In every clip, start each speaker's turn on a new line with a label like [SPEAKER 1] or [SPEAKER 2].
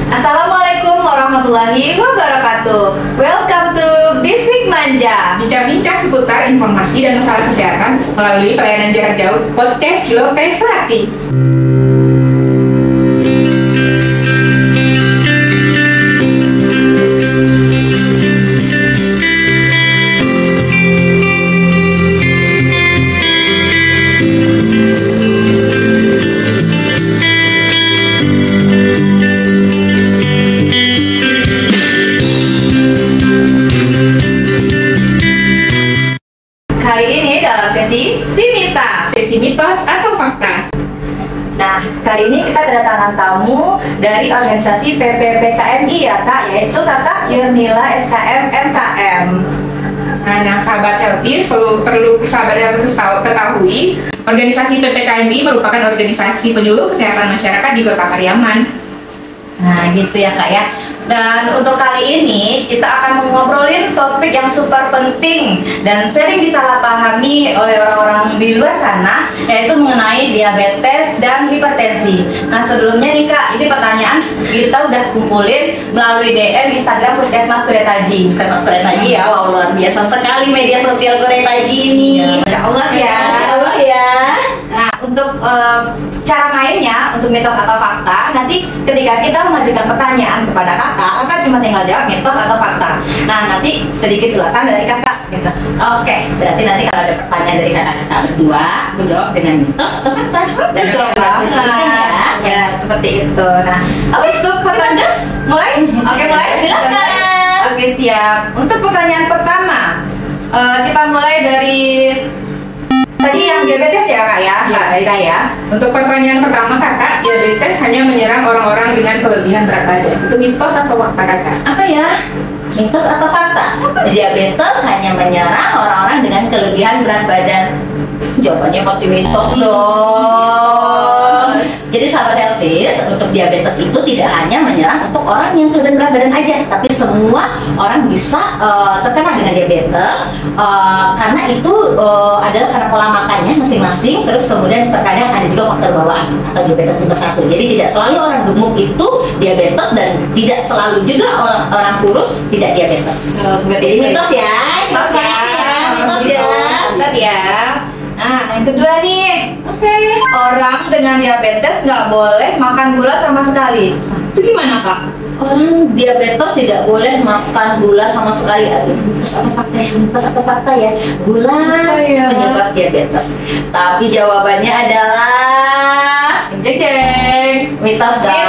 [SPEAKER 1] Assalamualaikum warahmatullahi wabarakatuh. Welcome to Bisik Manja.
[SPEAKER 2] Bincang-bincang seputar informasi dan masalah kesehatan melalui pelayanan jarak jauh podcast Lokes Hati. Sesi mitos atau fakta.
[SPEAKER 1] Nah, kali ini kita kedatangan tamu dari organisasi PPPKMI ya Kak, yaitu Kakak Yurnila SKM MKM.
[SPEAKER 2] Nah, sahabat Healthies perlu sahabat Healthies ketahui, organisasi PPKMI merupakan organisasi penyuluh kesehatan masyarakat di Kota Pariaman.
[SPEAKER 1] Nah, gitu ya Kak ya. Dan untuk kali ini kita akan ngobrolin topik yang super penting dan sering disalahpahami oleh orang-orang di luar sana, yaitu mengenai diabetes dan hipertensi. Nah, sebelumnya nih Kak, ini pertanyaan kita udah kumpulin melalui DM Instagram Puskesmas Kuretaji. Puskesmas Kuretaji ya, wow, luar biasa sekali media sosial Kuretaji ini. Masya Allah ya.
[SPEAKER 3] Masya Allah ya.
[SPEAKER 1] Nah, untuk cara mainnya, untuk mitos atau fakta, nanti ketika kita mengajukan pertanyaan kepada kakak cuma tinggal jawab mitos atau fakta. Nah, nanti sedikit ulasan dari kakak gitu. Oke, berarti nanti kalau ada pertanyaan dari kakak-kakak berdua, gue jawab dengan mitos atau fakta. Betul banget. Ya, seperti itu. Nah, untuk pertanyaan mulai? Oke, mulai? Silakan. Oke, siap. Untuk pertanyaan pertama, kita mulai dari tadi yang diabetes ya Kak ya, Kak Aira ya.
[SPEAKER 2] Untuk pertanyaan pertama kakak, diabetes hanya menyerang orang-orang dengan kelebihan berat badan. Itu mitos atau fakta kakak?
[SPEAKER 3] Apa ya? Mitos atau fakta? Diabetes hanya menyerang orang-orang dengan kelebihan berat badan. Jawabannya pasti mitos dong. Jadi sahabat Healthies, untuk diabetes itu tidak hanya menyerang untuk orang yang kelebihan berat badan aja, tapi semua orang bisa terkena dengan diabetes karena itu adalah karena pola makannya masing-masing. Terus kemudian terkadang ada juga faktor bawaan atau diabetes tipe 1. Jadi tidak selalu orang gemuk itu diabetes dan tidak selalu juga orang kurus tidak diabetes. Jadi mitos ya, mitos ya.
[SPEAKER 1] Bentar ya. Nah, yang kedua nih, orang dengan diabetes nggak boleh makan gula sama sekali. Itu gimana Kak?
[SPEAKER 3] Orang diabetes tidak boleh makan gula sama sekali. Mitos atau fakta ya? Mitos atau fakta ya? Gula penyebab diabetes. Tapi jawabannya adalah
[SPEAKER 1] jeng.
[SPEAKER 3] Mitos dong.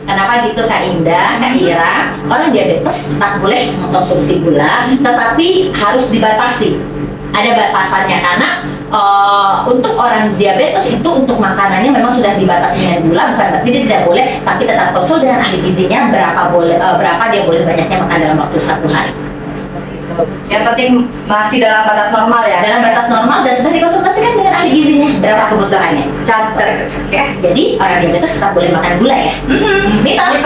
[SPEAKER 3] Kenapa gitu Kak Indah, Kak Ira? Orang diabetes tak boleh mengkonsumsi gula, tetapi harus dibatasi. Ada batasannya karena untuk orang diabetes itu untuk makanannya memang sudah dibatasi dengan gula, bukan berarti dia tidak boleh, tapi tetap konsul dengan ahli gizinya berapa dia boleh banyaknya makan dalam waktu 1 hari.
[SPEAKER 1] Yang penting masih dalam batas normal ya.
[SPEAKER 3] Dalam batas normal dan sudah dikonsultasikan dengan ahli gizinya berapa kebutuhannya.
[SPEAKER 1] Catat.
[SPEAKER 3] Jadi orang diabetes tetap boleh makan gula ya. Mitos.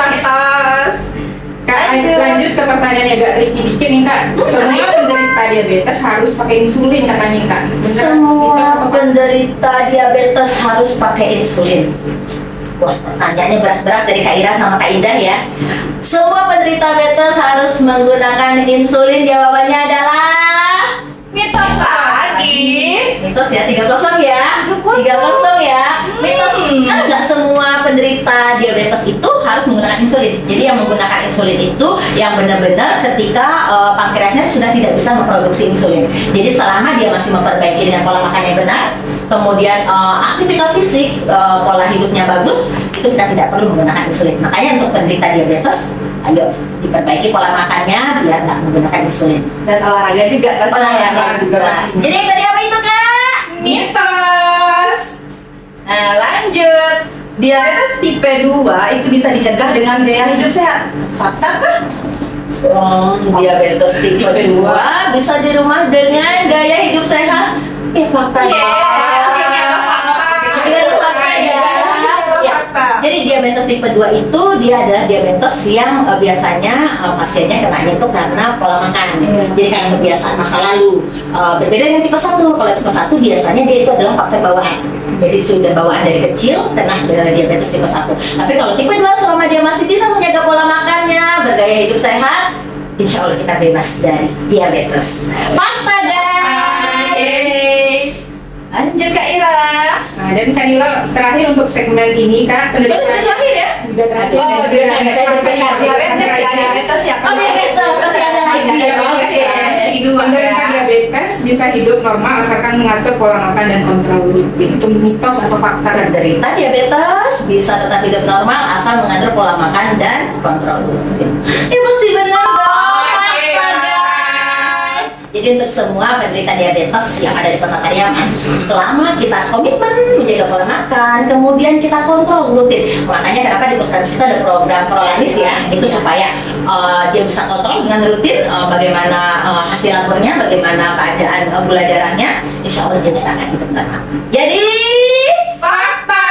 [SPEAKER 2] Kak, lanjut ke pertanyaan yang agak tricky dikit nih Kak. Semua penderita diabetes harus pakai insulin katanya Kak.
[SPEAKER 3] Semua penderita diabetes harus pakai insulin. Wah, pertanyaannya berat-berat dari Kak Ira sama Kak Indah ya. Semua penderita diabetes harus menggunakan insulin. Jawabannya adalah
[SPEAKER 1] mitos lagi.
[SPEAKER 3] Mitos ya, 3-0 ya. 3-0 ya. Mitos. Kan nggak semua penderita diabetes itu harus menggunakan insulin. Jadi yang menggunakan insulin itu yang benar-benar ketika pankreasnya sudah tidak bisa memproduksi insulin. Jadi selama dia masih memperbaiki dengan pola makannya benar, kemudian aktivitas fisik, pola hidupnya bagus, itu kita tidak perlu menggunakan insulin. Makanya untuk penderita diabetes, ayo diperbaiki pola makannya biar nggak menggunakan insulin.
[SPEAKER 1] Dan olahraga juga.
[SPEAKER 3] Olahraga juga. Jadi yang tadi apa itu Kak?
[SPEAKER 1] Mitos. Nah, lanjut. Diabetes tipe 2 itu bisa dicegah dengan gaya hidup sehat. Fakta kah?
[SPEAKER 3] Diabetes tipe 2 bisa di rumah dengan gaya hidup sehat. Fakta ya. Jadi diabetes tipe 2 itu dia adalah diabetes yang biasanya pasiennya kenanya itu karena pola makan. Jadi karena kebiasaan masa lalu. Berbeda dengan tipe 1. Kalau tipe 1 biasanya dia itu adalah faktor bawaan. Jadi sudah bawaan dari kecil kena diabetes tipe 1. Tapi kalau tipe 2 selama dia masih bisa menjaga pola makannya, bergaya hidup sehat, insya Allah kita bebas dari diabetes. Fakta guys.
[SPEAKER 1] Lanjut Kak Ira.
[SPEAKER 2] Nah, dan Kak Nila terakhir untuk segmen ini Kak,
[SPEAKER 3] Udah terakhir ya?
[SPEAKER 2] Udah terakhir.
[SPEAKER 3] Oh,
[SPEAKER 1] Diabetes ya, diabetes ya.
[SPEAKER 3] Oh, diabetes masih ada lagi.
[SPEAKER 2] Penderita diabetes bisa hidup normal asalkan mengatur pola makan dan kontrol rutin. Itu mitos atau fakta?
[SPEAKER 3] Penderita diabetes bisa tetap hidup normal asal mengatur pola makan dan kontrol rutin. Ya pasti benar dong. Fakta guys. Jadi untuk semua penderita diabetes yang ada di Kota Pariaman, selama kita komitmen menjaga pola makan, kemudian kita kontrol rutin. Makanya kenapa di Puskesmas itu ada program Prolanis ya, itu supaya dia bisa kontrol dengan rutin bagaimana hasil labornya, bagaimana keadaan gula darahnya. Insya Allah dia bisa akan hidup normal. Jadi
[SPEAKER 1] Fakta.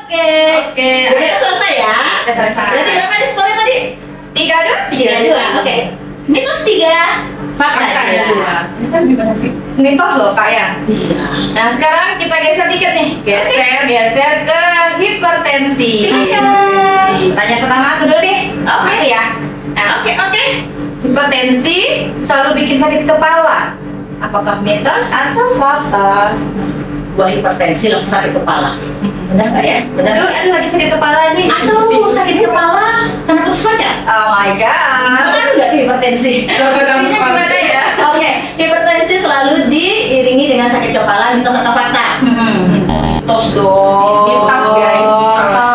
[SPEAKER 3] oke. Jadi selesai ya.
[SPEAKER 1] Udah selesai.
[SPEAKER 3] Berarti berapa nih skornya tadi?
[SPEAKER 1] 3-2.
[SPEAKER 3] 3-2. Oke. Mitos 3, fakta
[SPEAKER 1] Fakta ada
[SPEAKER 3] 2.
[SPEAKER 1] 2. Ini kan gimana sih? Mitos loh Kak ya.
[SPEAKER 3] Iya.
[SPEAKER 1] Nah sekarang kita geser dikit nih. Geser ke hipertensi. Tanya pertama aku dulu deh. Oke ya. Nah, oke. Hipertensi selalu bikin sakit kepala. Apakah mitos atau fakta?
[SPEAKER 3] Gua hipertensi langsung sakit kepala. Benar nggak ya? Benar.
[SPEAKER 1] Aduh lagi sakit kepala nih.
[SPEAKER 3] Aduh, sakit kepala karena terus baca.
[SPEAKER 1] Oh my god.
[SPEAKER 3] Benar nggak hipertensi?
[SPEAKER 1] Ini gimana ya?
[SPEAKER 3] Oke, hipertensi selalu diiringi dengan sakit kepala, mitos atau fakta? Mitos dong.
[SPEAKER 2] Mitos, guys. Mitos.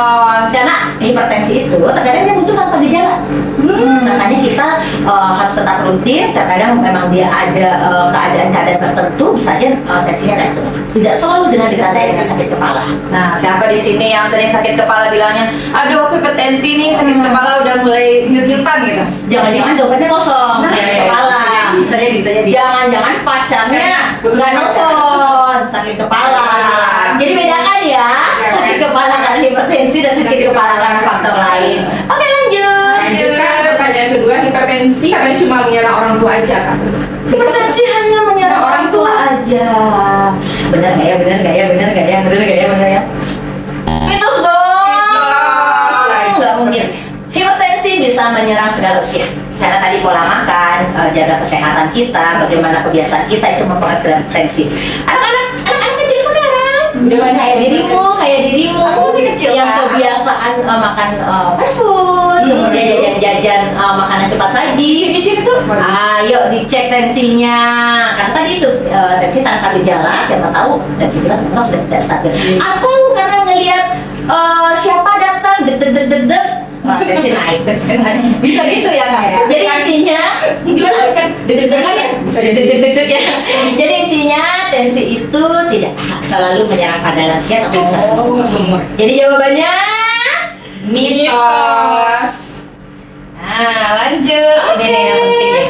[SPEAKER 3] Karena hipertensi itu terkadang dia muncul tanpa gejala. Makanya kita harus tetap rutin. Terkadang memang dia ada keadaan-keadaan tertentu, bisa aja tensinya naik turun. Tidak selalu dengan ditandai dengan sakit kepala.
[SPEAKER 1] Nah, siapa di sini yang sering sakit kepala bilangnya, aduh aku hipertensi nih, sakit kepala udah mulai nyut-nyutan gitu.
[SPEAKER 3] Jangan-jangan dompetnya kosong,
[SPEAKER 1] Nah,
[SPEAKER 3] sakit
[SPEAKER 1] iya,
[SPEAKER 3] kepala.
[SPEAKER 1] bisa jadi.
[SPEAKER 3] Jangan-jangan pacarnya
[SPEAKER 2] Putus
[SPEAKER 3] nggak
[SPEAKER 2] pacar.
[SPEAKER 3] nelfon, sakit kepala. Jadi bedakan ya, sakit kepala karena hipertensi dan sakit kepala karena faktor lain. Oke lanjut.
[SPEAKER 2] Lanjut Kak, pertanyaan kedua, hipertensi katanya cuma menyerang orang tua aja Kak.
[SPEAKER 3] Hipertensi hanya menyerang orang tua aja. Benar nggak ya? Benar ya? Mitos dong.
[SPEAKER 2] Mitos.
[SPEAKER 3] Nggak mungkin. Hipertensi bisa menyerang segala usia. Misalnya tadi pola makan, jaga kesehatan kita, bagaimana kebiasaan kita itu mempengaruhi tensi. Anak kecil sekarang,
[SPEAKER 2] Udah banyak
[SPEAKER 3] kayak dirimu,
[SPEAKER 1] Aku masih kecil,
[SPEAKER 3] yang
[SPEAKER 1] Kak.
[SPEAKER 3] kebiasaan makan fast food, kemudian jajan makanan cepat saji.
[SPEAKER 1] Cicit tuh.
[SPEAKER 3] Ayo dicek tensinya. Kan tadi itu tensi tanpa gejala, siapa tahu tensi kita ternyata sudah tidak stabil. Atau karena ngelihat siapa datang deg-deg, tensi naik.
[SPEAKER 1] Bisa gitu ya Kak ya?
[SPEAKER 3] Jadi intinya gimana? Deg-degan ya?
[SPEAKER 2] Bisa jadi.
[SPEAKER 3] Deg-deg ya. Jadi intinya tensi itu tidak selalu menyerang pada lansia tapi bisa
[SPEAKER 2] Semua.
[SPEAKER 3] Jadi jawabannya
[SPEAKER 1] Mitos. Nah, lanjut. Ini nih yang penting nih.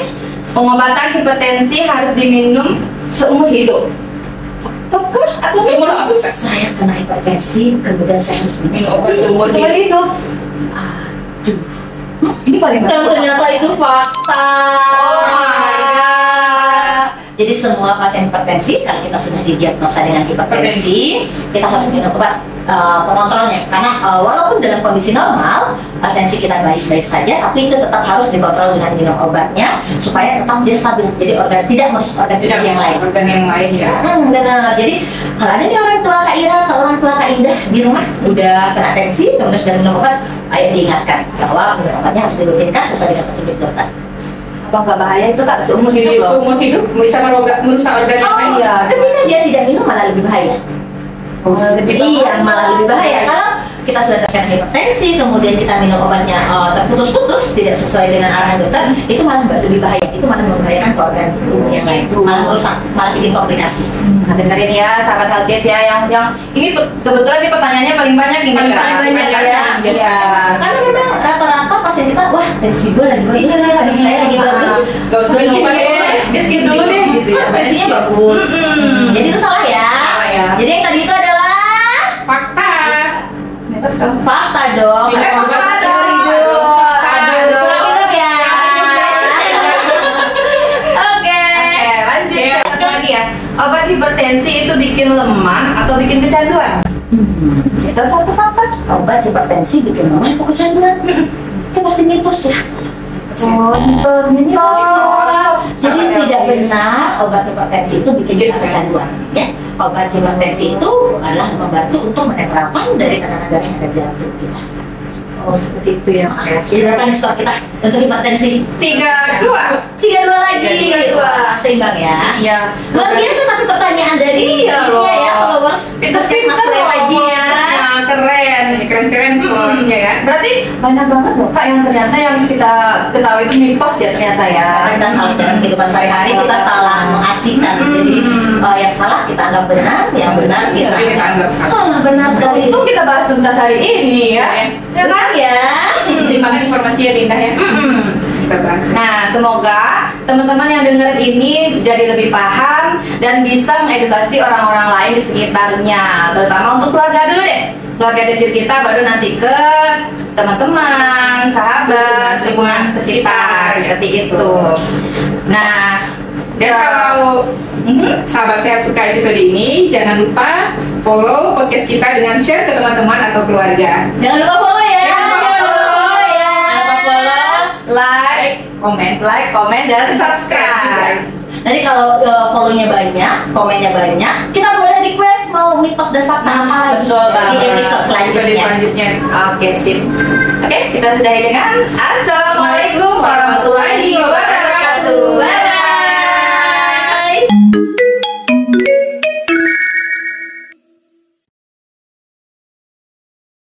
[SPEAKER 1] Pengobatan hipertensi harus diminum seumur hidup. Fakta atau
[SPEAKER 2] Seumur
[SPEAKER 1] mitos?
[SPEAKER 2] hidup.
[SPEAKER 3] saya kena hipertensi, kemudian saya harus
[SPEAKER 2] Minum obat seumur
[SPEAKER 1] Seumur
[SPEAKER 2] hidup.
[SPEAKER 1] hidup.
[SPEAKER 3] Aduh.
[SPEAKER 1] Ini paling
[SPEAKER 3] Dan ternyata itu fakta.
[SPEAKER 1] Oh my God.
[SPEAKER 3] Jadi semua pasien hipertensi, kalau kita sudah didiagnosa dengan hipertensi, kita harus minum obat pengontrolnya. Karena walaupun dalam kondisi normal, tensi kita baik-baik saja, tapi itu tetap harus dikontrol dengan minum obatnya supaya tetap dia stabil. Jadi organ tidak masuk organ
[SPEAKER 2] Tidak
[SPEAKER 3] tubuh yang lain.
[SPEAKER 2] organ yang lain ya.
[SPEAKER 3] Benar. Jadi kalau ada nih orang tua Kak Ira atau orang tua Kak Indah di rumah udah kena tensi, kemudian sudah minum obat, ayo diingatkan bahwa minum obatnya harus dirutinkan sesuai dengan petunjuk dokter.
[SPEAKER 1] Apa nggak bahaya itu Kak seumur hidup loh?
[SPEAKER 2] Seumur hidup bisa merusak organ yang lain.
[SPEAKER 1] iya.
[SPEAKER 3] Ketika dia tidak minum malah lebih bahaya. Iya, malah lebih bahaya. Kalau kita sudah terkena hipertensi, kemudian kita minum obatnya terputus-putus, tidak sesuai dengan arahan dokter, itu malah lebih bahaya. Itu malah membahayakan ke organ tubuh yang lain, malah merusak, malah bikin komplikasi.
[SPEAKER 1] Nah, dengerin ya sahabat Healthies ya yang ini kebetulan ini pertanyaannya paling banyak ini
[SPEAKER 3] Paling
[SPEAKER 1] Kak.
[SPEAKER 3] banyak ya.
[SPEAKER 1] Iya.
[SPEAKER 3] Karena memang rata-rata pasien kita, wah tensi gue lagi bagus, tensi saya lagi bagus.
[SPEAKER 2] Gak usah minum obat deh.
[SPEAKER 1] Di skip dulu deh gitu ya.
[SPEAKER 3] Tensinya bagus. Jadi itu salah ya.
[SPEAKER 2] Salah ya.
[SPEAKER 3] Jadi yang tadi itu adalah
[SPEAKER 2] Fakta.
[SPEAKER 1] Mitos kamu.
[SPEAKER 3] fakta dong.
[SPEAKER 2] Minum obat
[SPEAKER 1] fakta
[SPEAKER 2] seumur
[SPEAKER 1] dong.
[SPEAKER 2] hidup.
[SPEAKER 1] Aduh.
[SPEAKER 3] Kurang minum ya. Oke.
[SPEAKER 1] Oke, lanjut
[SPEAKER 2] Oke.
[SPEAKER 1] ke satu lagi ya. obat hipertensi itu bikin lemah atau bikin kecanduan? Mitos atau fakta?
[SPEAKER 3] Obat hipertensi bikin lemah atau kecanduan? Ini pasti mitos ya.
[SPEAKER 1] Oh, mitos.
[SPEAKER 3] Jadi tidak benar obat hipertensi itu bikin kita kecanduan. Ya, obat hipertensi itu adalah membantu untuk menetralkan dari tekanan darah yang ada di dalam tubuh kita.
[SPEAKER 1] Oh, seperti itu ya.
[SPEAKER 3] Jadi berapa nih skor kita untuk hipertensi?
[SPEAKER 1] 3-2.
[SPEAKER 3] 3-2 lagi.
[SPEAKER 1] 3-2.
[SPEAKER 3] Wah, seimbang ya.
[SPEAKER 1] Iya.
[SPEAKER 3] Luar biasa tapi pertanyaan dari
[SPEAKER 1] Iya
[SPEAKER 3] ininya ya,
[SPEAKER 1] loh.
[SPEAKER 3] followers
[SPEAKER 1] Pinter-pinter
[SPEAKER 3] Mas Reva ya.
[SPEAKER 1] Nah, keren.
[SPEAKER 2] Keren-keren followersnya ya.
[SPEAKER 1] Berarti banyak banget loh Kak yang ternyata yang kita ketahui itu mitos ya ternyata ya.
[SPEAKER 3] Karena kita salah dalam kehidupan sehari-hari, kita salah mengartikan. Jadi yang salah kita anggap benar, yang benar kita
[SPEAKER 2] Tapi kita anggap salah.
[SPEAKER 3] salah. Benar sekali.
[SPEAKER 1] Itu kita bahas tuntas hari ini ya. Ya kan?
[SPEAKER 3] ya.
[SPEAKER 2] Terima kasih informasinya Linda ya. Kita bahas.
[SPEAKER 1] Nah, semoga teman-teman yang dengerin ini jadi lebih paham dan bisa mengedukasi orang-orang lain di sekitarnya, terutama untuk keluarga dulu deh. Keluarga kecil kita, baru nanti ke teman-teman, sahabat, lingkungan sekitar, seperti itu. Nah,
[SPEAKER 2] Dan kalau sahabat sehat suka episode ini, jangan lupa follow podcast kita dengan share ke teman-teman atau keluarga.
[SPEAKER 3] Jangan lupa follow ya.
[SPEAKER 2] Jangan lupa follow
[SPEAKER 3] ya.
[SPEAKER 1] Jangan lupa follow, like, komen, dan subscribe.
[SPEAKER 3] Nanti kalau follow-nya banyak, komennya banyak, kita boleh request mau mitos dan fakta apa lagi
[SPEAKER 1] betul
[SPEAKER 3] di
[SPEAKER 1] banget.
[SPEAKER 3] episode
[SPEAKER 2] Episode
[SPEAKER 3] selanjutnya.
[SPEAKER 2] selanjutnya.
[SPEAKER 1] Oke, sip. Oke, kita sudahi dengan Aso.